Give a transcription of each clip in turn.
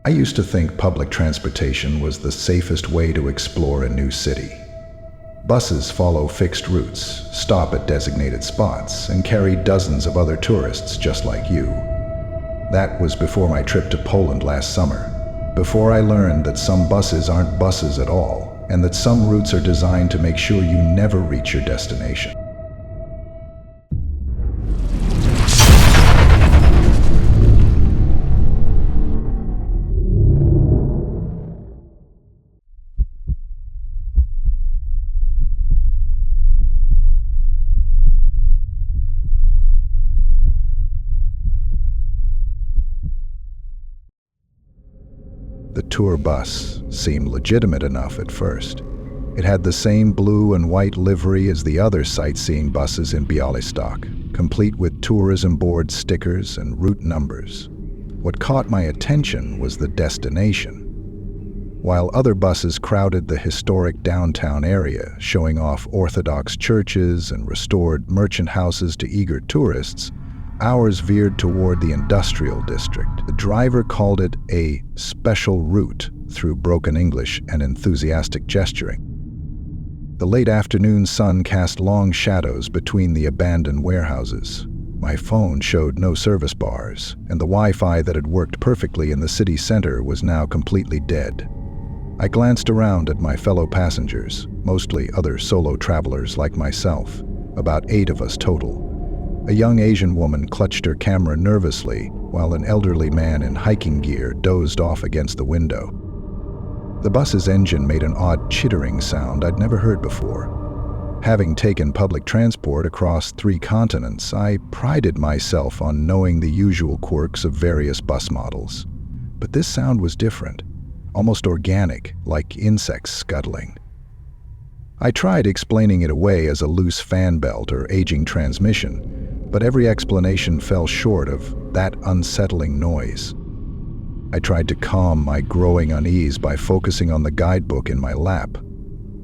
I used to think public transportation was the safest way to explore a new city. Buses follow fixed routes, stop at designated spots, and carry dozens of other tourists just like you. That was before my trip to Poland last summer, before I learned that some buses aren't buses at all, and that some routes are designed to make sure you never reach your destination. The tour bus seemed legitimate enough at first. It had the same blue and white livery as the other sightseeing buses in Białystok, complete with tourism board stickers and route numbers. What caught my attention was the destination. While other buses crowded the historic downtown area, showing off Orthodox churches and restored merchant houses to eager tourists, ours veered toward the industrial district. The driver called it a special route through broken English and enthusiastic gesturing. The late afternoon sun cast long shadows between the abandoned warehouses. My phone showed no service bars, and the Wi-Fi that had worked perfectly in the city center was now completely dead. I glanced around at my fellow passengers, mostly other solo travelers like myself, about 8 of us total. A young Asian woman clutched her camera nervously, while an elderly man in hiking gear dozed off against the window. The bus's engine made an odd chittering sound I'd never heard before. Having taken public transport across 3 continents, I prided myself on knowing the usual quirks of various bus models. But this sound was different, almost organic, like insects scuttling. I tried explaining it away as a loose fan belt or aging transmission, but every explanation fell short of that unsettling noise. I tried to calm my growing unease by focusing on the guidebook in my lap,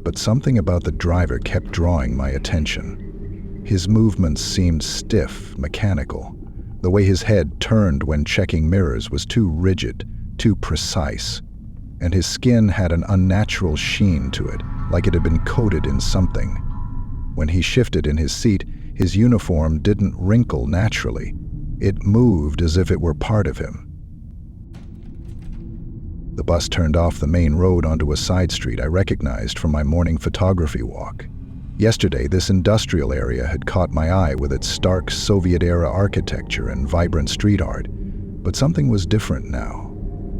but something about the driver kept drawing my attention. His movements seemed stiff, mechanical. The way his head turned when checking mirrors was too rigid, too precise, and his skin had an unnatural sheen to it, like it had been coated in something. When he shifted in his seat, his uniform didn't wrinkle naturally. It moved as if it were part of him. The bus turned off the main road onto a side street I recognized from my morning photography walk. Yesterday, this industrial area had caught my eye with its stark Soviet-era architecture and vibrant street art, but something was different now.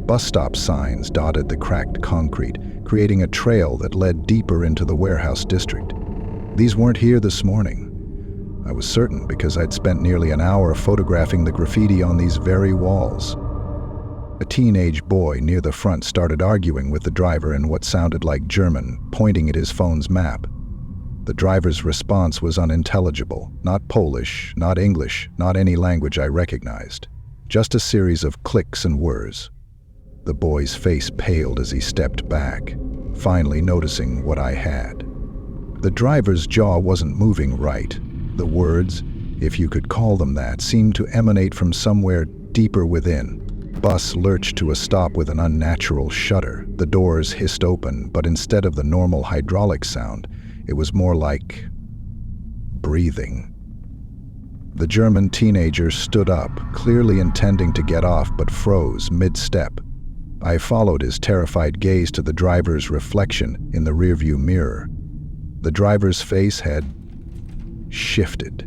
Bus stop signs dotted the cracked concrete, creating a trail that led deeper into the warehouse district. These weren't here this morning. I was certain because I'd spent nearly an hour photographing the graffiti on these very walls. A teenage boy near the front started arguing with the driver in what sounded like German, pointing at his phone's map. The driver's response was unintelligible, not Polish, not English, not any language I recognized. Just a series of clicks and whirs. The boy's face paled as he stepped back, finally noticing what I had. The driver's jaw wasn't moving right. The words, if you could call them that, seemed to emanate from somewhere deeper within. The bus lurched to a stop with an unnatural shudder. The doors hissed open, but instead of the normal hydraulic sound, it was more like breathing. The German teenager stood up, clearly intending to get off, but froze mid-step. I followed his terrified gaze to the driver's reflection in the rearview mirror. The driver's face had shifted.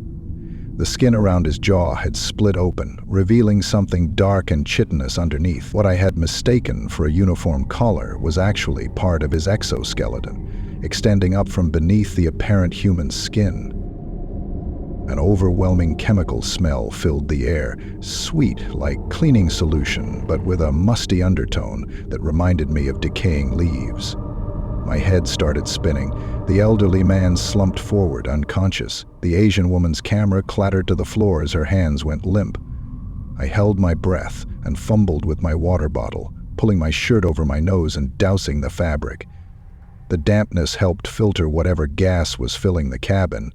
The skin around his jaw had split open, revealing something dark and chitinous underneath. What I had mistaken for a uniform collar was actually part of his exoskeleton, extending up from beneath the apparent human skin. An overwhelming chemical smell filled the air, sweet like cleaning solution, but with a musty undertone that reminded me of decaying leaves. My head started spinning. The elderly man slumped forward, unconscious. The Asian woman's camera clattered to the floor as her hands went limp. I held my breath and fumbled with my water bottle, pulling my shirt over my nose and dousing the fabric. The dampness helped filter whatever gas was filling the cabin,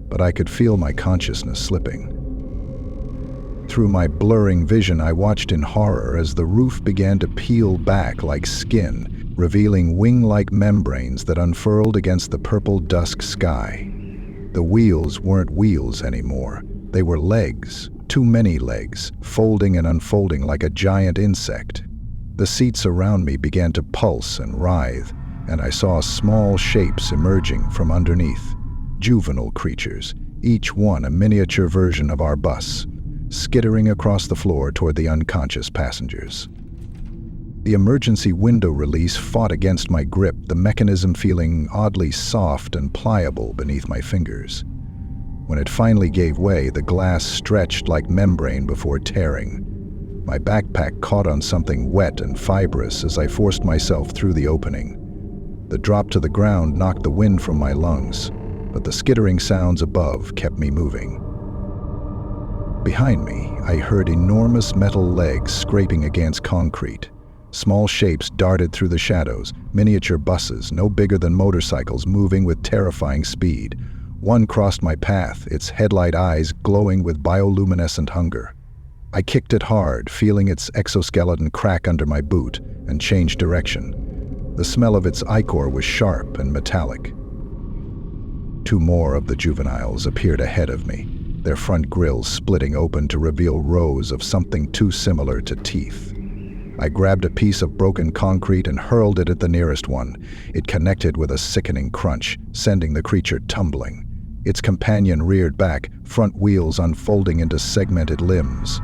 but I could feel my consciousness slipping. Through my blurring vision, I watched in horror as the roof began to peel back like skin, revealing wing-like membranes that unfurled against the purple dusk sky. The wheels weren't wheels anymore. They were legs, too many legs, folding and unfolding like a giant insect. The seats around me began to pulse and writhe, and I saw small shapes emerging from underneath. Juvenile creatures, each one a miniature version of our bus, skittering across the floor toward the unconscious passengers. The emergency window release fought against my grip, the mechanism feeling oddly soft and pliable beneath my fingers. When it finally gave way, the glass stretched like membrane before tearing. My backpack caught on something wet and fibrous as I forced myself through the opening. The drop to the ground knocked the wind from my lungs, but the skittering sounds above kept me moving. Behind me, I heard enormous metal legs scraping against concrete. Small shapes darted through the shadows, miniature buses, no bigger than motorcycles, moving with terrifying speed. One crossed my path, its headlight eyes glowing with bioluminescent hunger. I kicked it hard, feeling its exoskeleton crack under my boot, and changed direction. The smell of its ichor was sharp and metallic. Two more of the juveniles appeared ahead of me, their front grills splitting open to reveal rows of something too similar to teeth. I grabbed a piece of broken concrete and hurled it at the nearest one. It connected with a sickening crunch, sending the creature tumbling. Its companion reared back, front wheels unfolding into segmented limbs.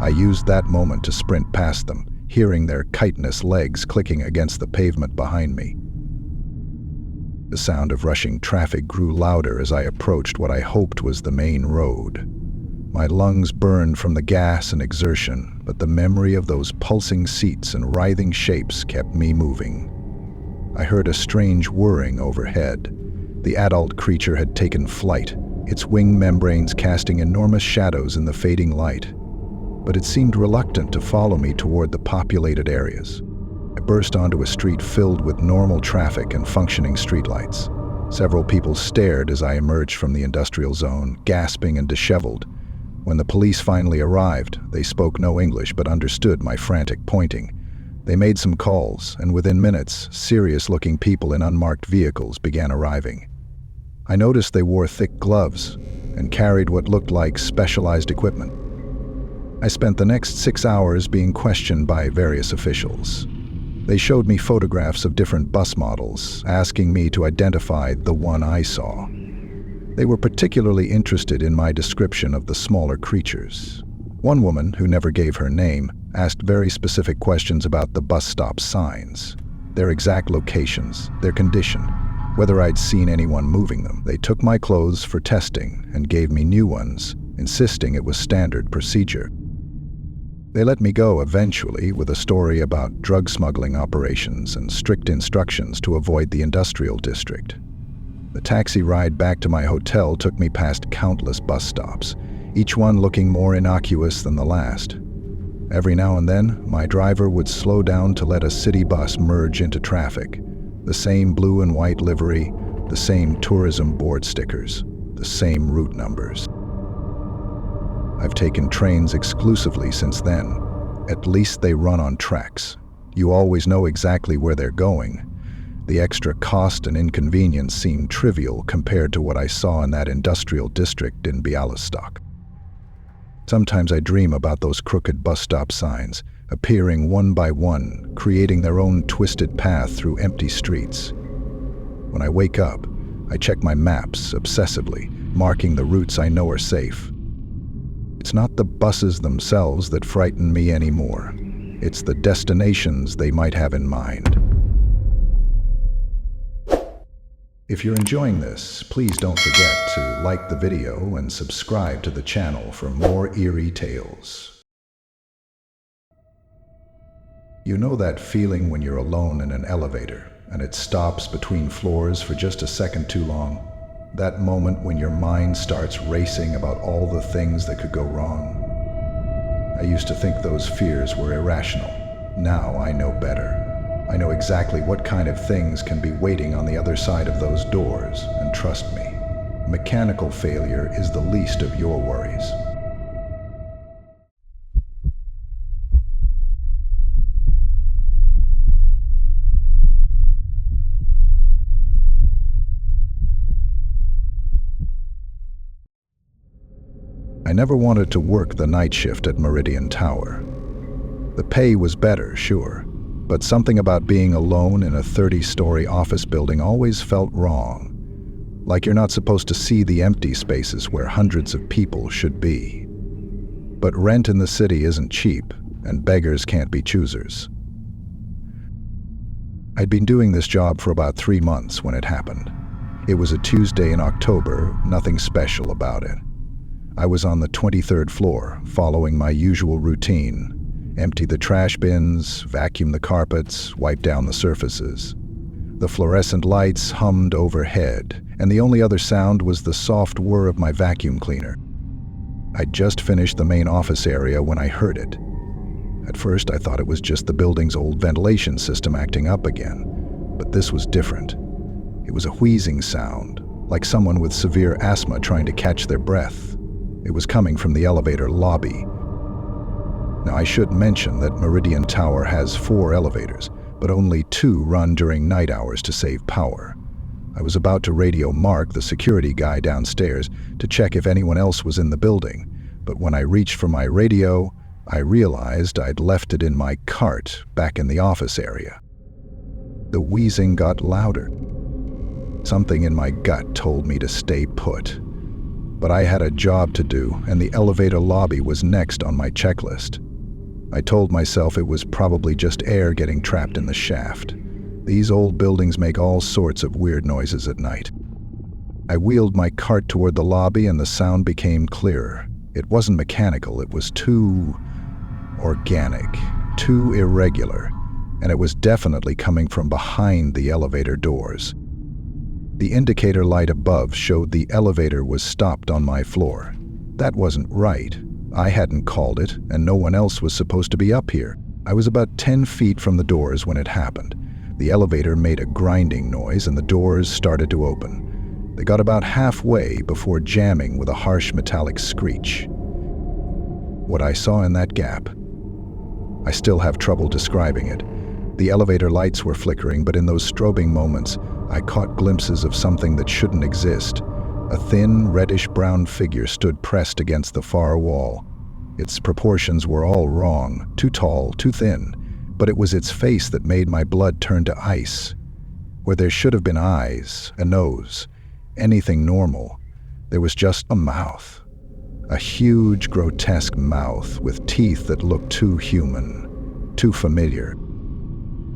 I used that moment to sprint past them, hearing their chitinous legs clicking against the pavement behind me. The sound of rushing traffic grew louder as I approached what I hoped was the main road. My lungs burned from the gas and exertion, but the memory of those pulsing seats and writhing shapes kept me moving. I heard a strange whirring overhead. The adult creature had taken flight, its wing membranes casting enormous shadows in the fading light. But it seemed reluctant to follow me toward the populated areas. I burst onto a street filled with normal traffic and functioning streetlights. Several people stared as I emerged from the industrial zone, gasping and disheveled. When the police finally arrived, they spoke no English but understood my frantic pointing. They made some calls, and within minutes, serious-looking people in unmarked vehicles began arriving. I noticed they wore thick gloves and carried what looked like specialized equipment. I spent the next 6 hours being questioned by various officials. They showed me photographs of different bus models, asking me to identify the one I saw. They were particularly interested in my description of the smaller creatures. One woman, who never gave her name, asked very specific questions about the bus stop signs, their exact locations, their condition, whether I'd seen anyone moving them. They took my clothes for testing and gave me new ones, insisting it was standard procedure. They let me go eventually with a story about drug smuggling operations and strict instructions to avoid the industrial district. The taxi ride back to my hotel took me past countless bus stops, each one looking more innocuous than the last. Every now and then, my driver would slow down to let a city bus merge into traffic. The same blue and white livery, the same tourism board stickers, the same route numbers. I've taken trains exclusively since then. At least they run on tracks. You always know exactly where they're going. The extra cost and inconvenience seem trivial compared to what I saw in that industrial district in Bialystok. Sometimes I dream about those crooked bus stop signs, appearing one by one, creating their own twisted path through empty streets. When I wake up, I check my maps obsessively, marking the routes I know are safe. It's not the buses themselves that frighten me anymore. It's the destinations they might have in mind. If you're enjoying this, please don't forget to like the video and subscribe to the channel for more eerie tales. You know that feeling when you're alone in an elevator and it stops between floors for just a second too long? That moment when your mind starts racing about all the things that could go wrong. I used to think those fears were irrational. Now I know better. I know exactly what kind of things can be waiting on the other side of those doors, and trust me, mechanical failure is the least of your worries. I never wanted to work the night shift at Meridian Tower. The pay was better, sure, but something about being alone in a 30-story office building always felt wrong. Like you're not supposed to see the empty spaces where hundreds of people should be. But rent in the city isn't cheap, and beggars can't be choosers. I'd been doing this job for about 3 months when it happened. It was a Tuesday in October, nothing special about it. I was on the 23rd floor, following my usual routine. Empty the trash bins, vacuum the carpets, wipe down the surfaces. The fluorescent lights hummed overhead, and the only other sound was the soft whir of my vacuum cleaner. I'd just finished the main office area when I heard it. At first, I thought it was just the building's old ventilation system acting up again, but this was different. It was a wheezing sound, like someone with severe asthma trying to catch their breath. It was coming from the elevator lobby. Now, I should mention that Meridian Tower has 4 elevators, but only 2 run during night hours to save power. I was about to radio Mark, the security guy downstairs, to check if anyone else was in the building, but when I reached for my radio, I realized I'd left it in my cart back in the office area. The wheezing got louder. Something in my gut told me to stay put. But I had a job to do, and the elevator lobby was next on my checklist. I told myself it was probably just air getting trapped in the shaft. These old buildings make all sorts of weird noises at night. I wheeled my cart toward the lobby and the sound became clearer. It wasn't mechanical, it was too organic, too irregular, and it was definitely coming from behind the elevator doors. The indicator light above showed the elevator was stopped on my floor. That wasn't right. I hadn't called it, and no one else was supposed to be up here. I was about 10 feet from the doors when it happened. The elevator made a grinding noise, and the doors started to open. They got about halfway before jamming with a harsh metallic screech. What I saw in that gap, I still have trouble describing it. The elevator lights were flickering, but in those strobing moments, I caught glimpses of something that shouldn't exist. A thin, reddish-brown figure stood pressed against the far wall. Its proportions were all wrong, too tall, too thin, but it was its face that made my blood turn to ice. Where there should have been eyes, a nose, anything normal, there was just a mouth. A huge, grotesque mouth with teeth that looked too human, too familiar.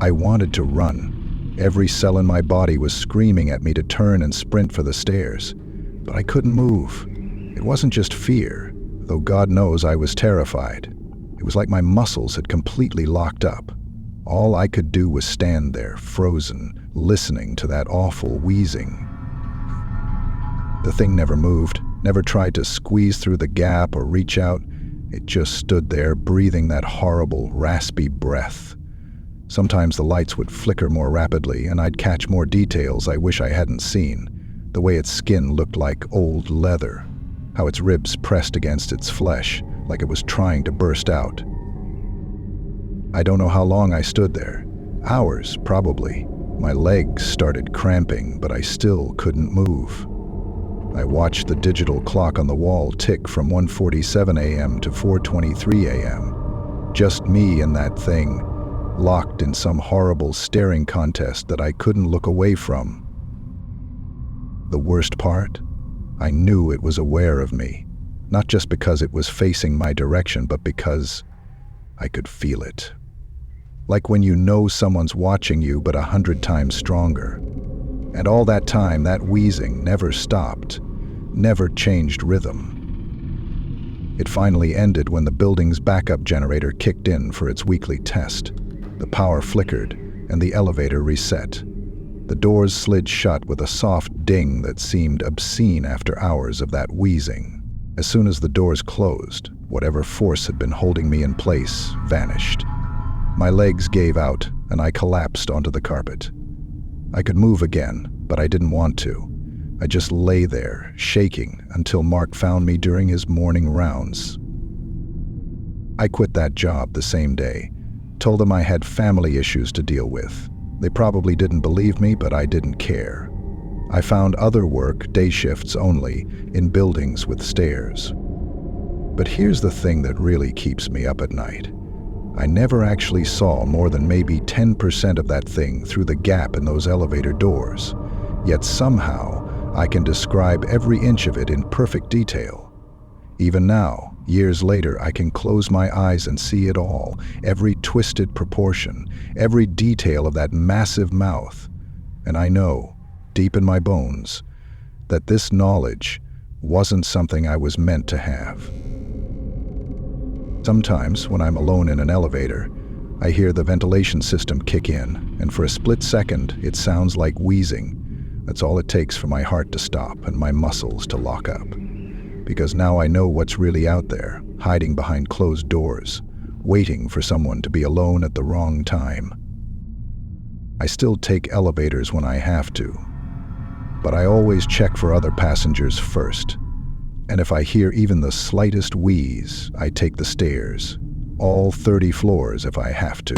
I wanted to run. Every cell in my body was screaming at me to turn and sprint for the stairs. But I couldn't move. It wasn't just fear, though God knows I was terrified. It was like my muscles had completely locked up. All I could do was stand there, frozen, listening to that awful wheezing. The thing never moved, never tried to squeeze through the gap or reach out. It just stood there, breathing that horrible, raspy breath. Sometimes the lights would flicker more rapidly, and I'd catch more details I wish I hadn't seen. The way its skin looked like old leather, how its ribs pressed against its flesh, like it was trying to burst out. I don't know how long I stood there. Hours, probably. My legs started cramping, but I still couldn't move. I watched the digital clock on the wall tick from 1:47 a.m. to 4:23 a.m. Just me and that thing, locked in some horrible staring contest that I couldn't look away from. The worst part? I knew it was aware of me, not just because it was facing my direction, but because I could feel it. Like when you know someone's watching you, but 100 times stronger. And all that time, that wheezing never stopped, never changed rhythm. It finally ended when the building's backup generator kicked in for its weekly test. The power flickered, and the elevator reset. The doors slid shut with a soft ding that seemed obscene after hours of that wheezing. As soon as the doors closed, whatever force had been holding me in place vanished. My legs gave out, and I collapsed onto the carpet. I could move again, but I didn't want to. I just lay there, shaking, until Mark found me during his morning rounds. I quit that job the same day, told them I had family issues to deal with. They probably didn't believe me, but I didn't care. I found other work, day shifts only, in buildings with stairs. But here's the thing that really keeps me up at night. I never actually saw more than maybe 10% of that thing through the gap in those elevator doors. Yet somehow, I can describe every inch of it in perfect detail. Even now, years later, I can close my eyes and see it all, every twisted proportion, every detail of that massive mouth. And I know, deep in my bones, that this knowledge wasn't something I was meant to have. Sometimes, when I'm alone in an elevator, I hear the ventilation system kick in, and for a split second, it sounds like wheezing. That's all it takes for my heart to stop and my muscles to lock up. Because now I know what's really out there, hiding behind closed doors, waiting for someone to be alone at the wrong time. I still take elevators when I have to, but I always check for other passengers first. And if I hear even the slightest wheeze, I take the stairs, all 30 floors if I have to.